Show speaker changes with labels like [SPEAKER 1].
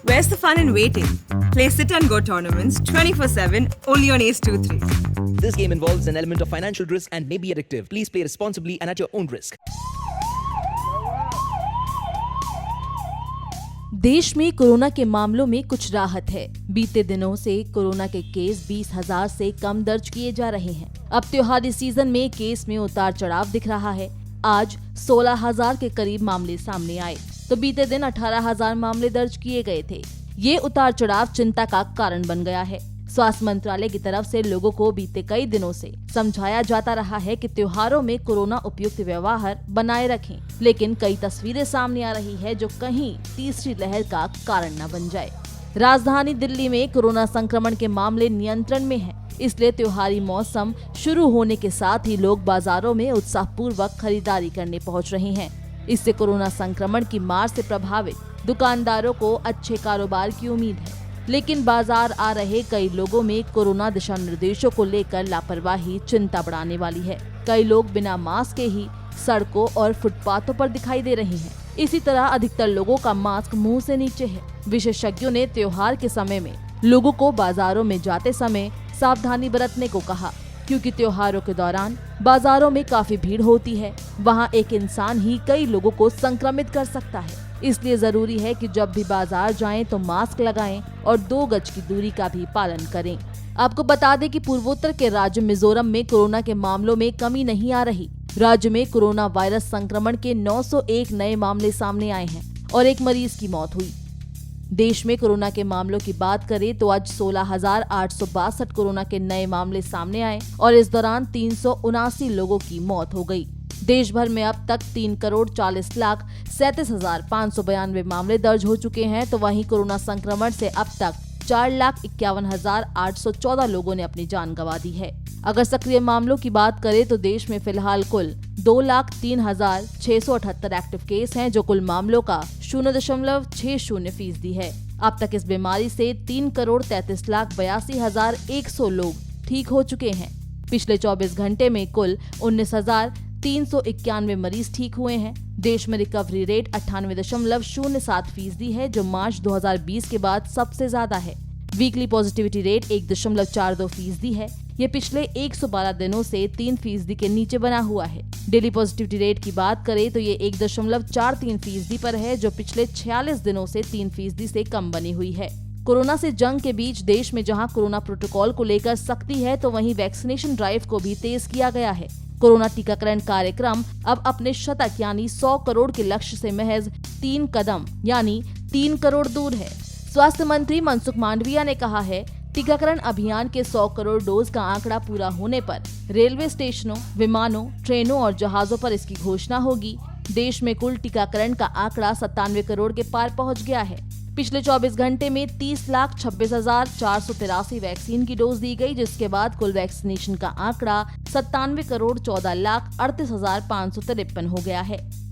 [SPEAKER 1] Where's the fun in waiting? Play Sit and Go tournaments 24/7 only on Ace 2-3.
[SPEAKER 2] This game involves an element of financial risk and may be addictive. Please play responsibly and at your own risk.
[SPEAKER 3] देश में corona के मामलों में कुछ राहत है। बीते दिनों से कोरोना के केस 20,000 से कम दर्ज किए जा रहे हैं। अब त्योहारी सीजन में केस में उतार चढ़ाव दिख रहा है। आज 16,000 के करीब मामले सामने आए तो बीते दिन 18,000 मामले दर्ज किए गए थे। ये उतार चढ़ाव चिंता का कारण बन गया है। स्वास्थ्य मंत्रालय की तरफ से लोगों को बीते कई दिनों से समझाया जाता रहा है कि त्योहारों में कोरोना उपयुक्त व्यवहार बनाए रखें, लेकिन कई तस्वीरें सामने आ रही है जो कहीं तीसरी लहर का कारण न बन जाए। राजधानी दिल्ली में कोरोना संक्रमण के मामले नियंत्रण में हैं, इसलिए त्योहारी मौसम शुरू होने के साथ ही लोग बाजारों में उत्साहपूर्वक खरीदारी करने पहुंच रहे हैं। इससे कोरोना संक्रमण की मार से प्रभावित दुकानदारों को अच्छे कारोबार की उम्मीद है, लेकिन बाजार आ रहे कई लोगों में कोरोना दिशा निर्देशों को लेकर लापरवाही चिंता बढ़ाने वाली है। कई लोग बिना मास्क के ही सड़कों और फुटपाथों पर दिखाई दे रहे हैं। इसी तरह अधिकतर लोगों का मास्क मुंह से नीचे है। विशेषज्ञों ने त्योहार के समय में लोगों को बाजारों में जाते समय सावधानी बरतने को कहा, क्योंकि त्योहारों के दौरान बाजारों में काफी भीड़ होती है। वहां एक इंसान ही कई लोगों को संक्रमित कर सकता है। इसलिए जरूरी है कि जब भी बाजार जाएं तो मास्क लगाएं और 2 गज की दूरी का भी पालन करें। आपको बता दें कि पूर्वोत्तर के राज्य मिजोरम में कोरोना के मामलों में कमी नहीं आ रही। राज्य में कोरोना वायरस संक्रमण के 901 नए मामले सामने आए हैं और एक मरीज की मौत हुई। देश में कोरोना के मामलों की बात करें तो आज 16,862 कोरोना के नए मामले सामने आए और इस दौरान 379 लोगों की मौत हो गई। देश भर में अब तक 3,40,37,592 मामले दर्ज हो चुके हैं, तो वहीं कोरोना संक्रमण से अब तक 4,51,814 लोगों ने अपनी जान गंवा दी है। अगर सक्रिय मामलों की बात करें तो देश में फिलहाल कुल 2,03,678 एक्टिव केस हैं, जो कुल मामलों का 0.60% है। अब तक इस बीमारी से 3,33,82,100 लोग ठीक हो चुके हैं। पिछले 24 घंटे में कुल 19,391 मरीज ठीक हुए हैं। देश में रिकवरी रेट 98.07% है, जो मार्च 2020 के बाद सबसे ज्यादा है। वीकली पॉजिटिविटी रेट 1.42% है। ये पिछले 112 दिनों से 3% के नीचे बना हुआ है। डेली पॉजिटिविटी रेट की बात करें तो ये 1.43% पर है, जो पिछले 46 दिनों से 3% से कम बनी हुई है। कोरोना से जंग के बीच देश में जहां कोरोना प्रोटोकॉल को लेकर सख्ती है, तो वहीं वैक्सीनेशन ड्राइव को भी तेज किया गया है। कोरोना टीकाकरण कार्यक्रम अब अपने शतक यानी 100 करोड़ के लक्ष्य से महज 3 कदम यानी 3 करोड़ दूर है। स्वास्थ्य मंत्री मनसुख मांडविया ने कहा है, टीकाकरण अभियान के 100 करोड़ डोज का आंकड़ा पूरा होने पर रेलवे स्टेशनों, विमानों, ट्रेनों और जहाजों पर इसकी घोषणा होगी। देश में कुल टीकाकरण का आंकड़ा 97 करोड़ के पार पहुंच गया है। पिछले 24 घंटे में 30,26,483 वैक्सीन की डोज दी गई, जिसके बाद कुल वैक्सीनेशन का आंकड़ा 97 करोड़ 14,38,553 हो गया है।